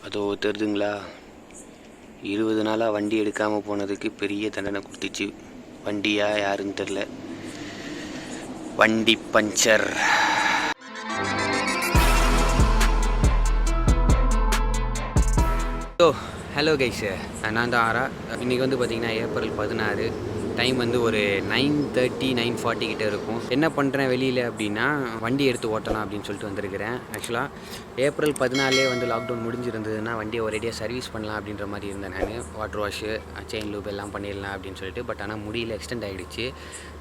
அதோ தெரிதுங்களா, 20 நாளாக வண்டி எடுக்காமல் போனதுக்கு பெரிய தண்டனை கொடுத்துச்சு. வண்டியா யாருன்னு தெரில, வண்டி பஞ்சர். ஹலோ கைஸ், நான் தான் ஆரா. இன்றைக்கி வந்து பார்த்திங்கன்னா ஏப்ரல் 16. டைம் வந்து ஒரு 9:30 9:40 கிட்டே இருக்கும். என்ன பண்ணுறேன் வெளியில் அப்படின்னா, வண்டி எடுத்து ஓட்டலாம் அப்படின்னு சொல்லிட்டு வந்திருக்கிறேன். ஆக்சுவலாக ஏப்ரல் 14 வந்து லாக்டவுன் முடிஞ்சிருந்ததுன்னா வண்டியை ஒரேடியாக சர்வீஸ் பண்ணலாம் அப்படின்ற மாதிரி இருந்தேன். நான் வாட்டர் வாஷு, செயின் லூப் எல்லாம் பண்ணிடலாம் அப்படின்னு சொல்லிட்டு. பட் ஆனால் முடியல, எக்ஸ்டெண்ட் ஆகிடுச்சு.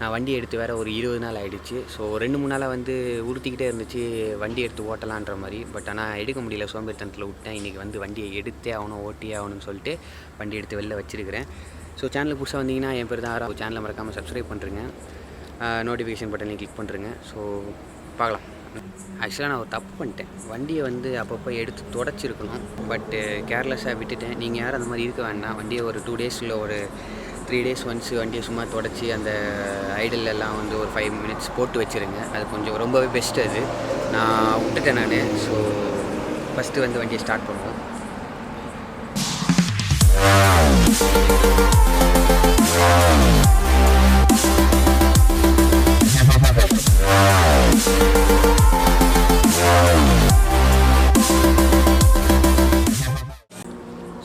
நான் வண்டி எடுத்து வேறு ஒரு 20 நாள் ஆகிடுச்சு. ஸோ 2-3 நாளாக வந்து உறுத்திக்கிட்டே இருந்துச்சு வண்டி எடுத்து ஓட்டலான்ற மாதிரி. பட் ஆனால் எடுக்க முடியல, சோம்பேறித்தனத்தில் விட்டேன். இன்றைக்கி வந்து வண்டியை எடுத்தே ஆகணும், ஓட்டியே ஆகணும்னு சொல்லிட்டு வண்டி எடுத்து வெளில வச்சுருக்கிறேன். ஸோ சேனலுக்கு புதுசாக வந்தீங்கன்னா என் பேர் தான் ஆரா. சேனலை மறக்காமல் சப்ஸ்கிரைப் பண்ணுறேங்க, நோட்டிஃபிகேஷன் பட்டனையும் கிளிக் பண்ணுறேங்க. ஸோ பார்க்கலாம். ஆக்சுவலாக நான் ஒரு தப்பு பண்ணிட்டேன். வண்டியை வந்து அப்பப்போ எடுத்து தொடச்சிருக்கணும், பட்டு கேர்லெஸ்ஸாக விட்டுட்டேன். நீங்கள் யாரும் அந்த மாதிரி இருக்க வேண்டாம். வண்டியை ஒரு 2 days இல்லை ஒரு 3 days ஒன்ஸ் வண்டியை சும்மா தொடச்சி அந்த ஐடல் எல்லாம் வந்து ஒரு 5 minutes போட்டு வச்சுருங்க. அது கொஞ்சம் ரொம்பவே பெஸ்ட்டு. அது நான் விட்டுட்டேன் நான். ஸோ ஃபஸ்ட்டு வந்து வண்டியை ஸ்டார்ட் பண்ணுவோம்.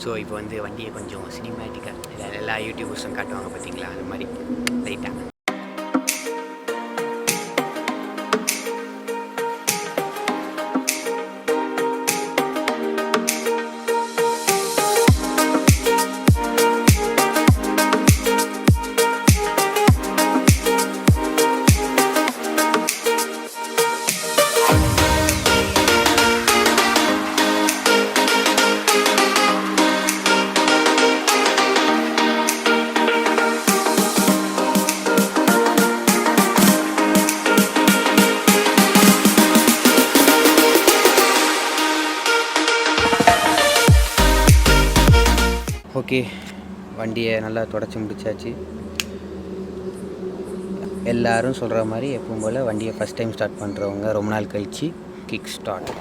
ஸோ இப்போ வந்து வண்டியை கொஞ்சம் சினிமேட்டிக்காக எல்லா யூடியூபர்ஸும் காட்டுவாங்க பார்த்தீங்களா, அது மாதிரி லைட்டாக. ஓகே, வண்டியை நல்லா தொடச்சி முடிச்சாச்சு. எல்லோரும் சொல்கிற மாதிரி எப்பவும் போல் வண்டியை ஃபஸ்ட் டைம் ஸ்டார்ட் பண்ணுறவங்க ரொம்ப நாள் கழித்து கிக் ஸ்டார்ட்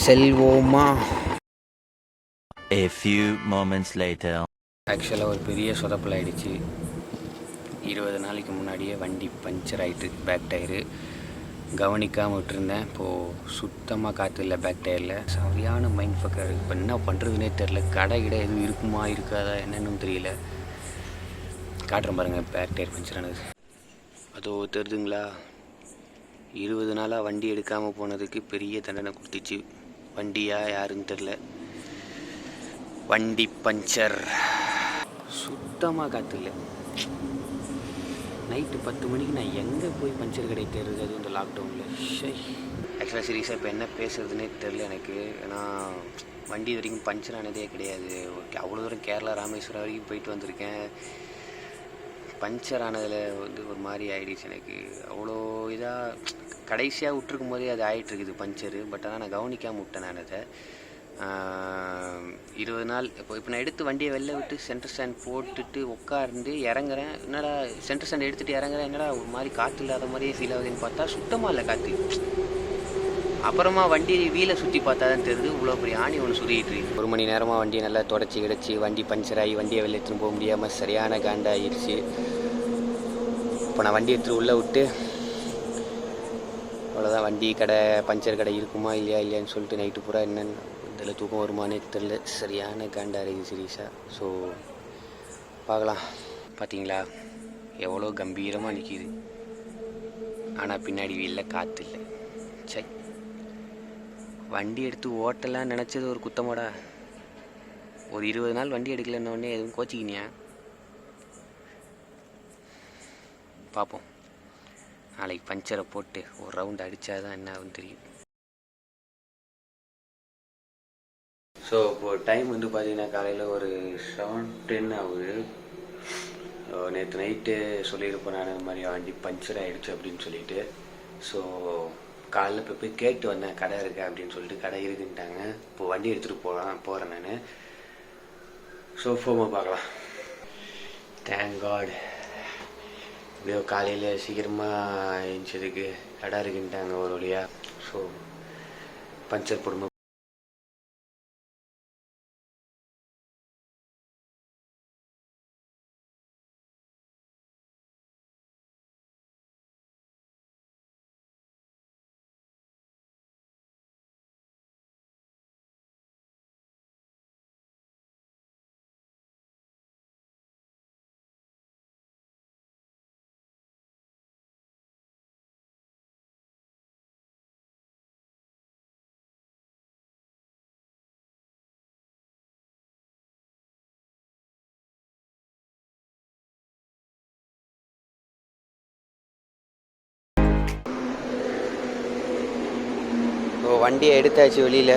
செல்வோமா. A few moments later. ஆக்சுவலாக ஒரு பெரிய சொதப்பல் ஆகிடுச்சு. 20 நாளைக்கு முன்னாடியே வண்டி பஞ்சர் ஆகிட்டு, பேக் டயரு கவனிக்காமல் விட்டுருந்தேன். இப்போது சுத்தமாக காற்று இல்லை பேக் டயரில். சரியான மைண்ட் ஃபக்கர். இப்போ என்ன பண்ணுறதுனே தெரில. கடை எதுவும் இருக்குமா இருக்காதா என்னன்னு தெரியல. காட்டுறேன் பாருங்கள், பேக் டயர் பஞ்சர் ஆனது. அதோ தெரிதுங்களா, 20 நாளாக வண்டி எடுக்காமல் போனதுக்கு பெரிய தண்டனை கொடுத்துச்சு. வண்டியா யாருன்னு தெரில, வண்டி பஞ்சர். சுத்தமாக காற்று இல்லை. நைட்டு 10 மணிக்கு நான் எங்கே போய் பஞ்சர் கடை தேடுறது, அது இந்த லாக்டவுனில். ஆக்சுவலாக சீரியஸாக இப்போ என்ன பேசுறதுனே தெரில எனக்கு. ஏன்னா வண்டி இது வரைக்கும் பஞ்சர் ஆனதே கிடையாது. அவ்வளோ தூரம் கேரளா ராமேஸ்வரம் வரைக்கும் போயிட்டு வந்திருக்கேன். பஞ்சர் ஆனதில் வந்து ஒரு மாதிரி ஆகிடுச்சு எனக்கு. அவ்வளோ இதாக கடைசியாக விட்டுருக்கும் போதே அது ஆகிட்டுருக்குது பஞ்சரு. பட் ஆனால் நான் கவனிக்காமல் விட்டேன் நான் அதை. 20 நாள் இப்போ நான் எடுத்து வண்டியை வெளில விட்டு சென்டர் ஸ்டாண்ட் போட்டுட்டு உட்கார்ந்து இறங்குறேன். என்னடா சென்டர் ஸ்டாண்ட் எடுத்துகிட்டு இறங்குறேன், என்னடா ஒரு மாதிரி காற்று இல்லாத மாதிரியே ஃபீல் ஆகுதுன்னு பார்த்தா சுத்தமாக இல்லை காற்று. அப்புறமா வண்டி வீலை சுற்றி பார்த்தா தான் தெரியுது இவ்வளோ பெரிய ஆணி ஒன்று சுற்றிட்டு இருக்கு. 1 மணி நேரமாக வண்டியை நல்லா தொடச்சி கிடச்சி வண்டி பஞ்சர் ஆகி வண்டியை வெளில எடுத்துன்னு போக முடியாமல் சரியான காண்டாகிடுச்சு. இப்போ நான் வண்டி எடுத்துகிட்டு உள்ளே விட்டு அவ்வளோதான். வண்டி கடை பஞ்சர் கடை இருக்குமா இல்லையான்னு சொல்லிட்டு நைட்டு பூரா என்னென்னு இதில் தூக்கம் வருமானே தெரில. சரியான காண்டா இருக்குது சீரியஸாக. ஸோ பார்க்கலாம். பார்த்தீங்களா எவ்வளோ கம்பீரமாக நிற்கிது, ஆனால் பின்னாடி வீலில் காற்று இல்லை. சரி, வண்டி எடுத்து ஓட்டலாம் நினச்சது ஒரு குத்தமாடா. ஒரு 20 நாள் வண்டி எடுக்கலன்னொடனே எதுவும் கோச்சிக்கினியா? பார்ப்போம். நாளைக்கு பஞ்சரை போட்டு ஒரு ரவுண்ட் அடித்தா தான் என்ன ஆகுன்னு தெரியும். ஸோ இப்போது டைம் வந்து பார்த்திங்கன்னா காலையில் ஒரு 7:10 ஆகுது. நேற்று நைட்டு சொல்லியிருப்பேன் நான் இந்த மாதிரி வண்டி பஞ்சர் ஆகிடுச்சு அப்படின்னு சொல்லிட்டு. ஸோ காலையில் இப்போ போய் கேட்டு வந்தேன், கடை இருக்கா அப்படின்னு சொல்லிட்டு. கடை இருக்குன்ட்டாங்க. இப்போது வண்டி எடுத்துகிட்டு போகிறேன் நான். ஸோ ஃபோமாக பார்க்கலாம். தேங்க் காட் இப்படியோ காலையில் சீக்கிரமாக எழுந்ததுக்கு இடம் இருக்குன்ட்டாங்க ஒரு வழியாக. ஸோ பஞ்சர் போடும்போது வண்டியை எடுத்தாச்சு வெளியில்.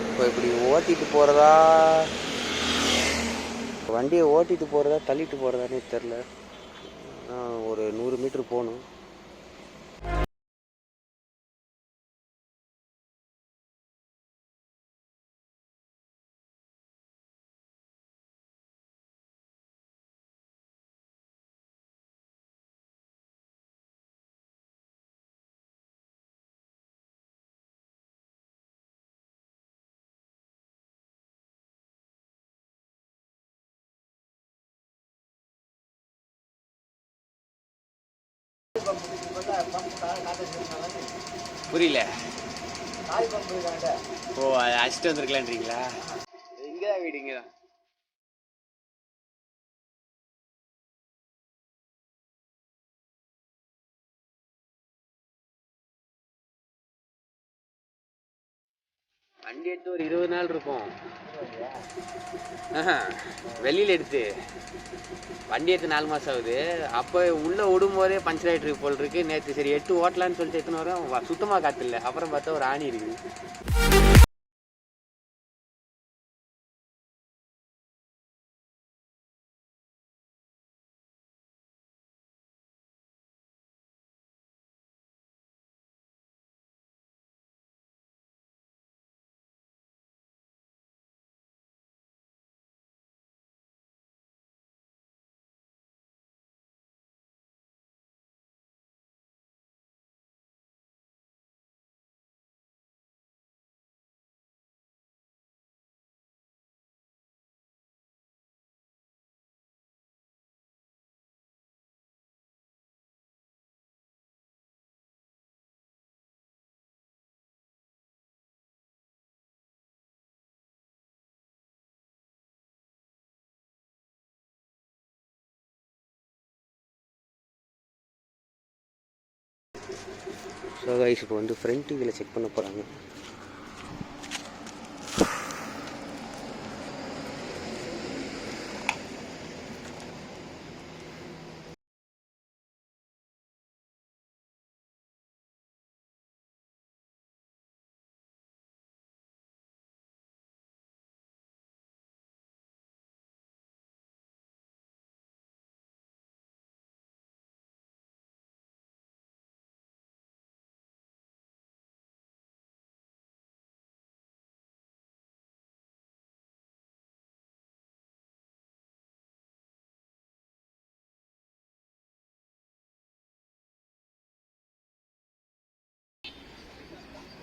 இப்போ இப்படி ஓட்டிட்டு போகிறதா, வண்டியை ஓட்டிட்டு போகிறதா தள்ளிட்டு போகிறதானே தெரில. ஒரு 100 மீட்டர் போகணும். புரியல. ஓ, அதை அடிச்சுட்டு வந்துருக்கலான்றீங்களா? இங்கே தான் வீடு, இங்கே தான். வண்டி எடுத்து ஒரு 20 நாள் இருக்கும். வெளியில் எடுத்து வண்டி எடுத்து 4 மாதம் ஆகுது. அப்போ உள்ளே விடும்போதே பஞ்சர் ஆகிட்டு இருக்கு போல் இருக்கு. நேற்று சரி 8 ஓட்டலான்னு சொல்லிட்டு எத்தனை வரும், சுத்தமாக காற்று இல்லை. அப்புறம் பார்த்தா ஒரு ஆணி இருக்குது. ஸோ கைஸ், இப்போ வந்து ஃப்ரண்ட் வீலை செக் பண்ண போகிறாங்க.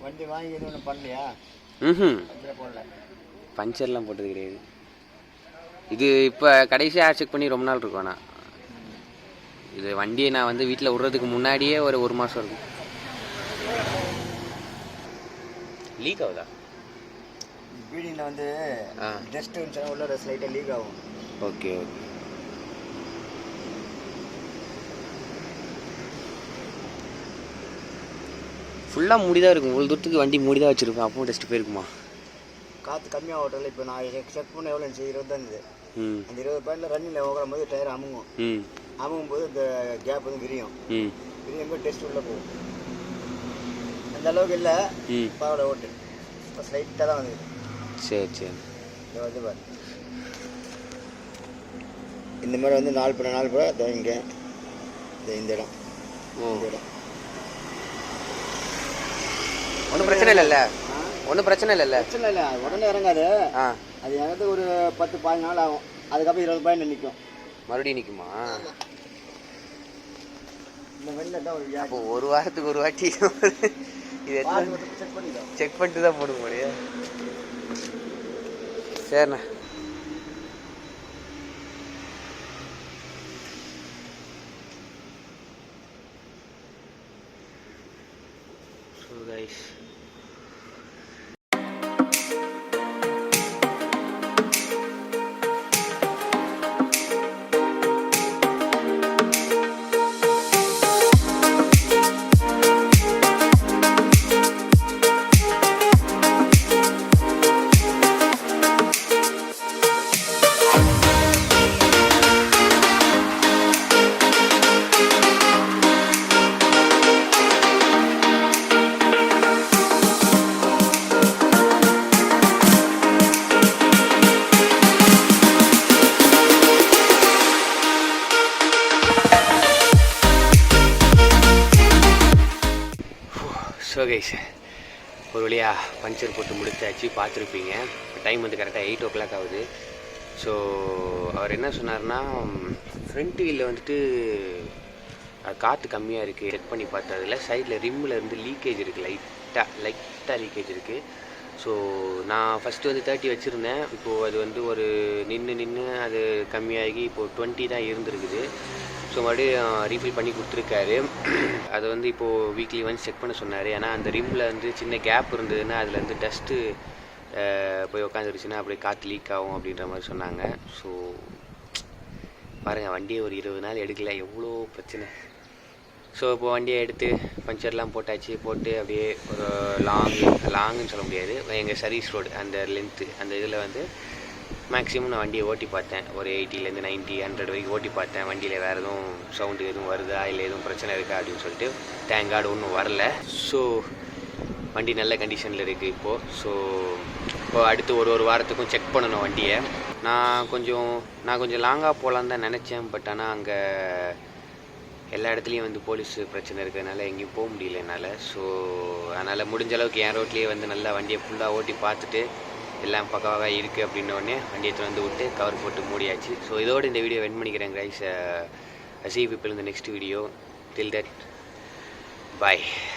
வண்டி வாங்கி எதுவும் ஒன்றும் பண்ணலையா? போடல, பஞ்சர்லாம் போட்டது கிடையாது. இது இப்போ கடைசியாக செக் பண்ணி ரொம்ப நாள் இருக்கும். ஆனால் இது வண்டியை நான் வந்து வீட்டில் விட்றதுக்கு முன்னாடியே ஒரு மாதம் இருக்கும். லீக் ஆகுதா? பீடிங்கில் வந்து டஸ்ட் வந்துச்சுன்னா உள்ள ஸ்லைட்டாக லீக் ஆகும். Okay okay. ஃபுல்லாக மூடி தான் இருக்கும். ஒரு தூரத்துக்கு வண்டி மூடி தான் வச்சுருப்பேன். அப்பவும் டஸ்ட்டு போயிருக்குமா? காற்று கம்மியாக ஓட்டல. இப்போ நான் செக் பண்ண எவ்வளோ இருந்துச்சு? 20 தான் இருந்தது. அந்த 20 பாயிண்டில் ரன்னிங்கில் ஓடுற போது டயர் அமுங்கும். அமுங்கும் போது இந்த கேப் வந்து விரியும். விரியும் போது டெஸ்ட் உள்ளே போகும். அந்த அளவுக்கு இல்லை, பரவாயில்ல ஓட்டு. இப்போ ஸ்லைட்டாக தான் வந்துது. சரி சரி. இதை வந்து பாரு, இந்த மாதிரி வந்து 4 புற இங்கே இந்த இடம். இந்த இடம் ஒன்றும் பிரச்சனை இல்லைல்ல? ஒன்றும் பிரச்சனை இல்லைல்ல? பிரச்சனை இல்லை, உடனே இறங்காது. அது இறங்கிறது ஒரு 10-15 நாள் ஆகும். அதுக்கப்புறம் 20 பாயிண்ட் நிற்கும். மறுபடியும் நிற்குமா? இந்த வண்டியில் தான் ஒரு அப்போ ஒரு வாரத்துக்கு ஒரு வாட்டி இது செக் பண்ணிட்டு தான் போட முடியும். சரிண்ணா. ஸோ கைஸ், ஒரு வழியாக பஞ்சர் போட்டு முடிச்சாச்சு. பார்த்துருப்பீங்க. டைம் வந்து கரெக்டாக 8 o'clock ஆகுது. ஸோ அவர் என்ன சொன்னார்னா, ஃப்ரண்ட் வீலில் வந்துட்டு காற்று கம்மியாக இருக்குது. செக் பண்ணி பார்த்ததில் சைடில் ரிம்மில் இருந்து லீக்கேஜ் இருக்குது, லைட்டாக லீக்கேஜ் இருக்குது. ஸோ நான் ஃபஸ்ட்டு வந்து 30 வச்சுருந்தேன். இப்போது அது வந்து ஒரு நின்று அது கம்மியாகி இப்போது 20 தான் இருந்துருக்குது. ஸோ மறுபடியும் ரீஃபில் பண்ணி கொடுத்துருக்காரு. அதை வந்து இப்போது வீக்லி ஒன்ஸ் செக் பண்ண சொன்னார். ஏன்னா அந்த ரிம்மில் வந்து சின்ன கேப் இருந்ததுன்னா அதில் வந்து டஸ்ட்டு போய் உட்காந்துருச்சுன்னா அப்படியே காற்று லீக் ஆகும் அப்படின்ற மாதிரி சொன்னாங்க. ஸோ பாருங்கள், வண்டியை ஒரு 20 நாள் எடுக்கல, எவ்வளோ பிரச்சனை. ஸோ இப்போ வண்டியை எடுத்து பஞ்சர்லாம் போட்டாச்சு. போட்டு அப்படியே ஒரு லாங்குன்னு சொல்ல முடியாது, எங்கள் சர்வீஸ் ரோடு அந்த லென்த்து அந்த இதில் வந்து மேக்ஸிமம் நான் வண்டியை ஓட்டி பார்த்தேன். ஒரு 80லேருந்து 90, 100 வரைக்கும் ஓட்டி பார்த்தேன். வண்டியில் வேறு எதுவும் சவுண்டு எதுவும் வருதா, இல்லை எதுவும் பிரச்சனை இருக்கா அப்படின்னு சொல்லிட்டு தேங்க் காட் ஒன்றும் வரல. ஸோ வண்டி நல்ல கண்டிஷனில் இருக்குது இப்போது. ஸோ இப்போ அடுத்து ஒரு வாரத்துக்கும் செக் பண்ணணும் வண்டியை. நான் கொஞ்சம் லாங்காக போகலான்னு தான் நினச்சேன். பட் ஆனால் அங்கே எல்லா இடத்துலையும் வந்து போலீஸ் பிரச்சனை இருக்கிறதுனால எங்கேயும் போக முடியல என்னால். ஸோ அதனால் முடிஞ்ச அளவுக்கு என் ரோட்லேயே வந்து நல்லா வண்டியை ஃபுல்லாக ஓட்டி பார்த்துட்டு எல்லாம் பக்காவாக இருக்குது அப்படின்னோடனே வண்டியை வந்து விட்டு கவர் போட்டு மூடியாச்சு. ஸோ இதோடு இந்த வீடியோ வென் பண்ணிக்கிறேன் guys. see you people in the next video. Till that, bye.